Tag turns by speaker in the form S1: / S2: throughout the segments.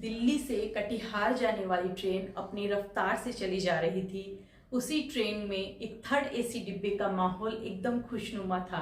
S1: दिल्ली से कटिहार जाने वाली ट्रेन अपनी रफ्तार से चली जा रही थी। उसी ट्रेन में एक थर्ड एसी डिब्बे का माहौल एकदम खुशनुमा था।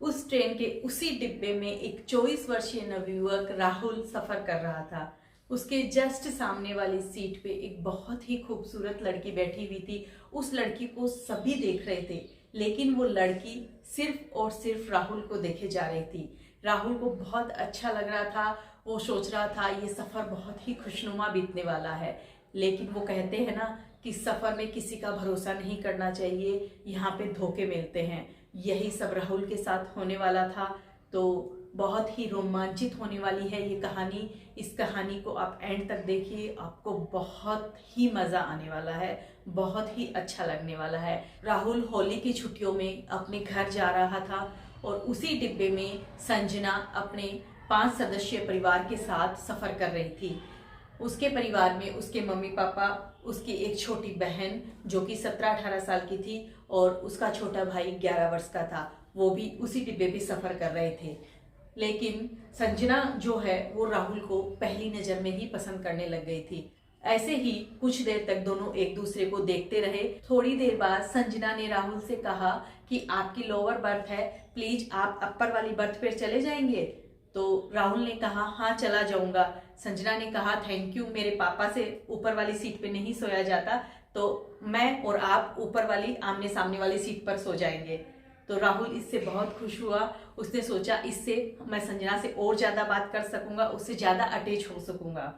S1: उस ट्रेन के उसी डिब्बे में एक 24 वर्षीय नवयुवक राहुल सफर कर रहा था। उसके जस्ट सामने वाली सीट पे एक बहुत ही खूबसूरत लड़की बैठी हुई थी। उस लड़की को सभी देख रहे थे, लेकिन वो लड़की सिर्फ और सिर्फ राहुल को देखे जा रही थी। राहुल को बहुत अच्छा लग रहा था। वो सोच रहा था ये सफ़र बहुत ही खुशनुमा बीतने वाला है। लेकिन वो कहते हैं ना कि सफ़र में किसी का भरोसा नहीं करना चाहिए, यहाँ पे धोखे मिलते हैं। यही सब राहुल के साथ होने वाला था। तो बहुत ही रोमांचित होने वाली है ये कहानी। इस कहानी को आप एंड तक देखिए, आपको बहुत ही मज़ा आने वाला है, बहुत ही अच्छा लगने वाला है। राहुल होली की छुट्टियों में अपने घर जा रहा था और उसी डिब्बे में संजना अपने 5 सदस्यीय परिवार के साथ सफ़र कर रही थी। उसके परिवार में उसके मम्मी पापा, उसकी एक छोटी बहन जो कि 17-18 साल की थी और उसका छोटा भाई 11 वर्ष का था। वो भी उसी डिब्बे पे सफ़र कर रहे थे। लेकिन संजना जो है वो राहुल को पहली नज़र में ही पसंद करने लग गई थी। ऐसे ही कुछ देर तक दोनों एक दूसरे को देखते रहे। थोड़ी देर बाद संजना ने राहुल से कहा कि आपकी लोअर बर्थ है, प्लीज आप अपर वाली बर्थ पर चले जाएंगे। तो राहुल ने कहा हाँ चला जाऊंगा। संजना ने कहा थैंक यू, मेरे पापा से ऊपर वाली सीट पे नहीं सोया जाता, तो मैं और आप ऊपर वाली आमने सामने वाली सीट पर सो जाएंगे। तो राहुल इससे बहुत खुश हुआ। उसने सोचा इससे मैं संजना से और ज़्यादा बात कर सकूंगा, उससे ज़्यादा अटैच हो सकूंगा।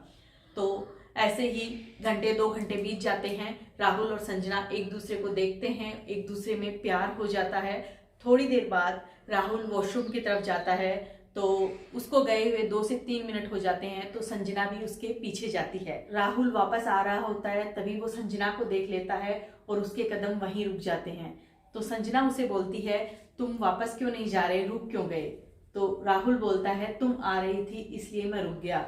S1: तो ऐसे ही घंटे 2 घंटे बीत जाते हैं। राहुल और संजना एक दूसरे को देखते हैं, एक दूसरे में प्यार हो जाता है। थोड़ी देर बाद राहुल वॉशरूम की तरफ जाता है, तो उसको गए हुए 2 से 3 मिनट हो जाते हैं। तो संजना भी उसके पीछे जाती है। राहुल वापस आ रहा होता है, तभी वो संजना को देख लेता है और उसके कदम वहीं रुक जाते हैं। तो संजना उसे बोलती है तुम वापस क्यों नहीं जा रहे, रुक क्यों गए? तो राहुल बोलता है तुम आ रही थी इसलिए मैं रुक गया।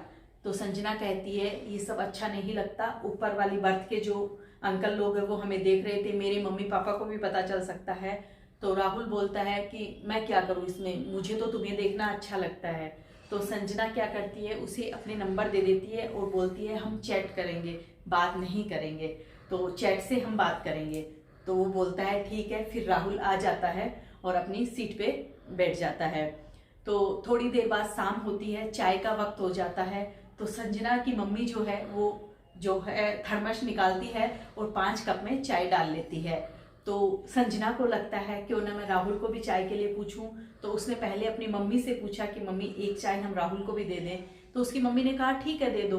S1: तो संजना कहती है ये सब अच्छा नहीं लगता, ऊपर वाली बर्थ के जो अंकल लोग हैं वो हमें देख रहे थे, मेरे मम्मी पापा को भी पता चल सकता है। तो राहुल बोलता है कि मैं क्या करूँ इसमें, मुझे तो तुम्हें देखना अच्छा लगता है। तो संजना क्या करती है, उसे अपने नंबर दे देती है और बोलती है हम चैट करेंगे, बात नहीं करेंगे, तो चैट से हम बात करेंगे। तो वो बोलता है ठीक है। फिर राहुल आ जाता है और अपनी सीट पे बैठ जाता है। तो थोड़ी देर बाद शाम होती है, चाय का वक्त हो जाता है। तो संजना की मम्मी जो है वो जो है थर्मस निकालती है और 5 कप में चाय डाल लेती है। तो संजना को लगता है क्यों ना मैं राहुल को भी चाय के लिए पूछूं। तो उसने पहले अपनी मम्मी से पूछा कि मम्मी एक चाय हम राहुल को भी दे दें। तो उसकी मम्मी ने कहा ठीक है दे दो।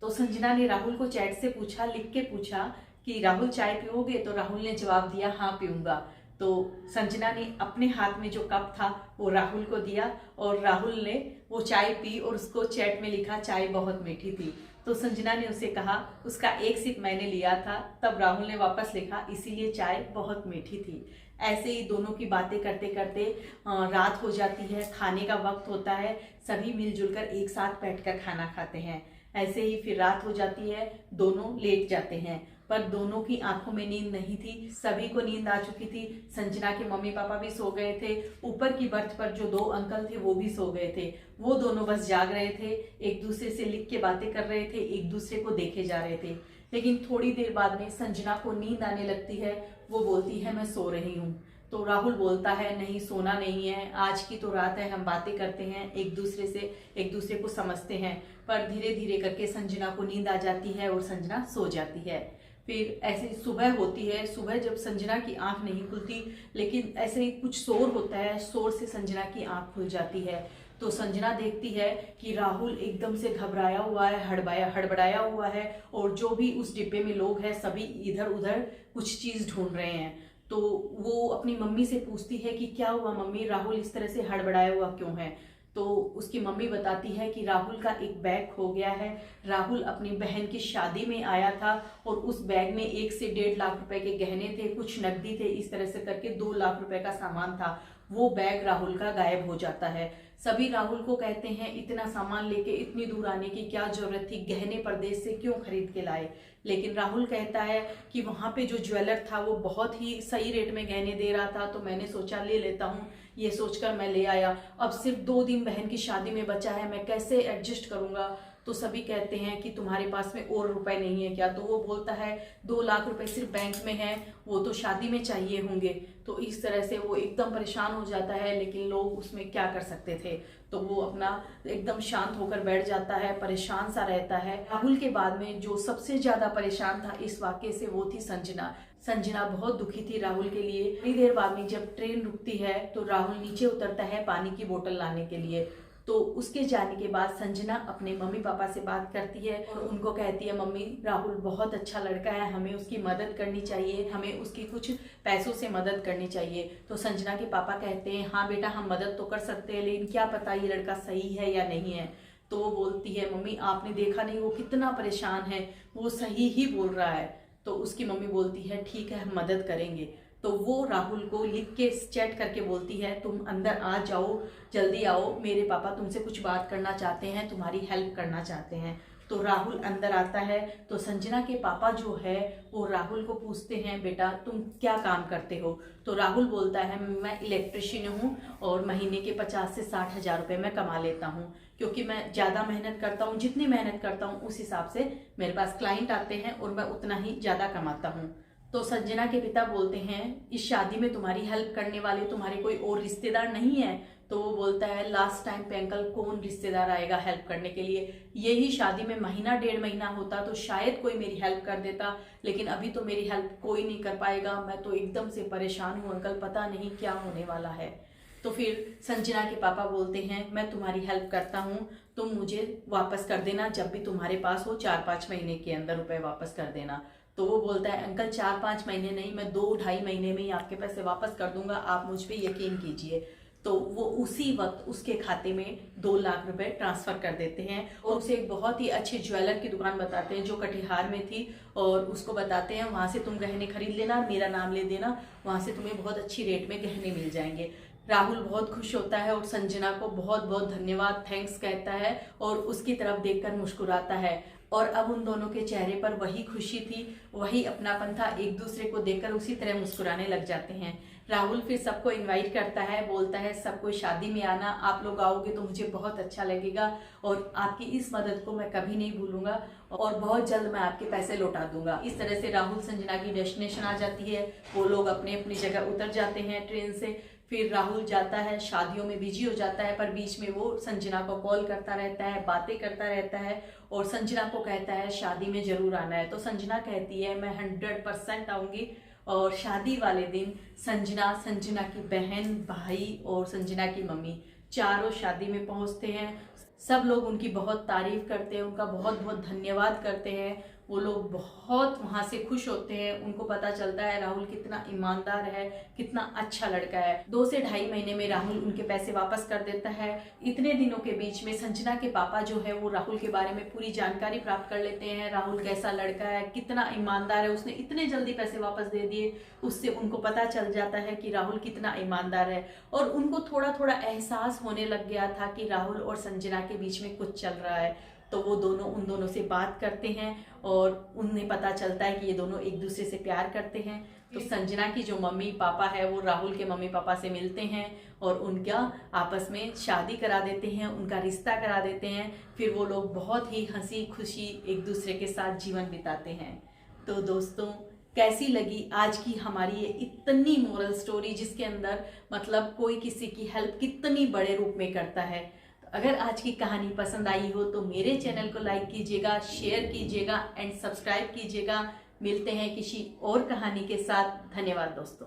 S1: तो संजना ने राहुल को चैट से पूछा, लिख के पूछा कि राहुल चाय पियोगे? तो राहुल ने जवाब दिया हाँ पीऊंगा। तो संजना ने अपने हाथ में जो कप था वो राहुल को दिया और राहुल ने वो चाय पी और उसको चैट में लिखा चाय बहुत मीठी थी। तो संजना ने उसे कहा उसका एक सिप मैंने लिया था। तब राहुल ने वापस लिखा इसीलिए चाय बहुत मीठी थी। ऐसे ही दोनों की बातें करते करते रात हो जाती है, खाने का वक्त होता है। सभी मिलजुल कर एक साथ बैठकर खाना खाते हैं। ऐसे ही फिर रात हो जाती है, दोनों लेट जाते हैं, पर दोनों की आंखों में नींद नहीं थी। सभी को नींद आ चुकी थी। संजना के मम्मी पापा भी सो गए थे, ऊपर की बर्थ पर जो 2 अंकल थे वो भी सो गए थे। वो दोनों बस जाग रहे थे, एक दूसरे से लिख के बातें कर रहे थे, एक दूसरे को देखे जा रहे थे। लेकिन थोड़ी देर बाद में संजना को नींद आने लगती है। वो बोलती है मैं सो रही हूँ। तो राहुल बोलता है नहीं सोना नहीं है, आज की तो रात है, हम बातें करते हैं, एक दूसरे को समझते हैं। पर धीरे धीरे करके संजना को नींद आ जाती है और संजना सो जाती है। फिर ऐसे सुबह होती है। सुबह जब संजना की आंख नहीं खुलती, लेकिन ऐसे ही कुछ शोर होता है, शोर से संजना की आंख खुल जाती है। तो संजना देखती है कि राहुल एकदम से घबराया हुआ है, हड़बड़ाया हुआ है और जो भी उस डिब्बे में लोग हैं सभी इधर उधर कुछ चीज़ ढूंढ रहे हैं। तो वो अपनी मम्मी से पूछती है कि क्या हुआ मम्मी, राहुल इस तरह से हड़बड़ाया हुआ क्यों है? तो उसकी मम्मी बताती है कि राहुल का एक बैग खो गया है। राहुल अपनी बहन की शादी में आया था और उस बैग में 1 से 1.5 लाख रुपए के गहने थे, कुछ नकदी थे, इस तरह से करके 2 लाख रुपए का सामान था। वो बैग राहुल का गायब हो जाता है। सभी राहुल को कहते हैं इतना सामान लेके इतनी दूर आने की क्या जरूरत थी, गहने परदेश से क्यों खरीद के लाए? लेकिन राहुल कहता है कि वहाँ पे जो ज्वेलर था वो बहुत ही सही रेट में गहने दे रहा था, तो मैंने सोचा ले लेता हूँ, ये सोचकर मैं ले आया। अब सिर्फ 2 दिन बहन की शादी में बचा है, मैं कैसे एडजस्ट करूँगा? तो सभी कहते हैं कि तुम्हारे पास में और रुपए नहीं है क्या? तो वो बोलता है 2 लाख रुपए सिर्फ बैंक में है, वो तो शादी में चाहिए होंगे। तो इस तरह से वो एकदम परेशान हो जाता है, लेकिन लोग उसमें क्या कर सकते थे। तो वो अपना एकदम शांत होकर बैठ जाता है, परेशान सा रहता है। राहुल के बाद में जो सबसे ज्यादा परेशान था इस वाकये से वो थी संजना। संजना बहुत दुखी थी राहुल के लिए। थोड़ी देर बाद में जब ट्रेन रुकती है तो राहुल नीचे उतरता है पानी की बोतल लाने के लिए। तो उसके जाने के बाद संजना अपने मम्मी पापा से बात करती है और उनको कहती है, मम्मी राहुल बहुत अच्छा लड़का है, हमें उसकी मदद करनी चाहिए, हमें उसकी कुछ पैसों से मदद करनी चाहिए। तो संजना के पापा कहते हैं, हाँ बेटा हम मदद तो कर सकते हैं, लेकिन क्या पता ये लड़का सही है या नहीं है। तो वो बोलती है, मम्मी आपने देखा नहीं वो कितना परेशान है, वो सही ही बोल रहा है। तो उसकी मम्मी बोलती है, ठीक है हम मदद करेंगे। तो वो राहुल को लिख के चैट करके बोलती है, तुम अंदर आ जाओ, जल्दी आओ, मेरे पापा तुमसे कुछ बात करना चाहते हैं, तुम्हारी हेल्प करना चाहते हैं। तो राहुल अंदर आता है तो संजना के पापा जो है वो राहुल को पूछते हैं, बेटा तुम क्या काम करते हो? तो राहुल बोलता है, मैं इलेक्ट्रिशियन हूँ और महीने के 50 से 60 हज़ार रुपये मैं कमा लेता हूँ, क्योंकि मैं ज़्यादा मेहनत करता हूँ, जितनी मेहनत करता हूँ उस हिसाब से मेरे पास क्लाइंट आते हैं और मैं उतना ही ज़्यादा कमाता हूँ। तो संजना के पिता बोलते हैं, इस शादी में तुम्हारी हेल्प करने वाले तुम्हारे कोई और रिश्तेदार नहीं है? तो वो बोलता है, लास्ट टाइम पे अंकल कौन रिश्तेदार आएगा हेल्प करने के लिए? यही शादी में महीना 1.5 महीना होता तो शायद कोई मेरी हेल्प कर देता, लेकिन अभी तो मेरी हेल्प कोई नहीं कर पाएगा। मैं तो एकदम से परेशान हूँ अंकल, पता नहीं क्या होने वाला है। तो फिर संजना के पापा बोलते हैं, मैं तुम्हारी हेल्प करता हूँ, तुम मुझे वापस कर देना, जब भी तुम्हारे पास हो 4-5 महीने के अंदर रुपए वापस कर देना। तो वो बोलता है, अंकल 4-5 महीने नहीं, मैं 2-2.5 महीने में ही आपके पैसे वापस कर दूंगा, आप मुझ पे यकीन कीजिए। तो वो उसी वक्त उसके खाते में 2 लाख रुपए ट्रांसफर कर देते हैं और उसे एक बहुत ही अच्छे ज्वेलर की दुकान बताते हैं जो कटिहार में थी, और उसको बताते हैं वहां से तुम गहने खरीद लेना, मेरा नाम ले देना, वहां से तुम्हें बहुत अच्छी रेट में गहने मिल जाएंगे। राहुल बहुत खुश होता है और संजना को बहुत बहुत धन्यवाद, थैंक्स कहता है और उसकी तरफ देखकर मुस्कुराता है। और अब उन दोनों के चेहरे पर वही खुशी थी, वही अपनापन था, एक दूसरे को देखकर उसी तरह मुस्कुराने लग जाते हैं। राहुल फिर सबको इनवाइट करता है, बोलता है सबको शादी में आना, आप लोग आओगे तो मुझे बहुत अच्छा लगेगा और आपकी इस मदद को मैं कभी नहीं भूलूंगा और बहुत जल्द मैं आपके पैसे लौटा दूंगा। इस तरह से राहुल संजना की डेस्टिनेशन आ जाती है, वो लोग अपने अपनी जगह उतर जाते हैं ट्रेन से। फिर राहुल जाता है, शादियों में बिजी हो जाता है, पर बीच में वो संजना को कॉल करता रहता है, बातें करता रहता है और संजना को कहता है शादी में जरूर आना है। तो संजना कहती है, मैं 100% आऊंगी। और शादी वाले दिन संजना, संजना की बहन, भाई और संजना की मम्मी चारों शादी में पहुंचते हैं। सब लोग उनकी बहुत तारीफ करते हैं, उनका बहुत बहुत धन्यवाद करते हैं। वो लोग बहुत वहाँ से खुश होते हैं, उनको पता चलता है राहुल कितना ईमानदार है, कितना अच्छा लड़का है। 2 से 2.5 महीने में राहुल उनके पैसे वापस कर देता है। इतने दिनों के बीच में संजना के पापा जो है वो राहुल के बारे में पूरी जानकारी प्राप्त कर लेते हैं, राहुल कैसा लड़का है, कितना ईमानदार है, उसने इतने जल्दी पैसे वापस दे दिए, उससे उनको पता चल जाता है कि राहुल कितना ईमानदार है। और उनको थोड़ा थोड़ा एहसास होने लग गया था कि राहुल और संजना के बीच में कुछ चल रहा है। तो वो दोनों उन दोनों से बात करते हैं और उन्हें पता चलता है कि ये दोनों एक दूसरे से प्यार करते हैं। तो संजना की जो मम्मी पापा है वो राहुल के मम्मी पापा से मिलते हैं और उनका आपस में शादी करा देते हैं, उनका रिश्ता करा देते हैं। फिर वो लोग बहुत ही हंसी खुशी एक दूसरे के साथ जीवन बिताते हैं। तो दोस्तों, कैसी लगी आज की हमारी ये इतनी मोरल स्टोरी, जिसके अंदर मतलब कोई किसी की हेल्प कितनी बड़े रूप में करता है। अगर आज की कहानी पसंद आई हो तो मेरे चैनल को लाइक कीजिएगा, शेयर कीजिएगा एंड सब्सक्राइब कीजिएगा। मिलते हैं किसी और कहानी के साथ। धन्यवाद दोस्तों।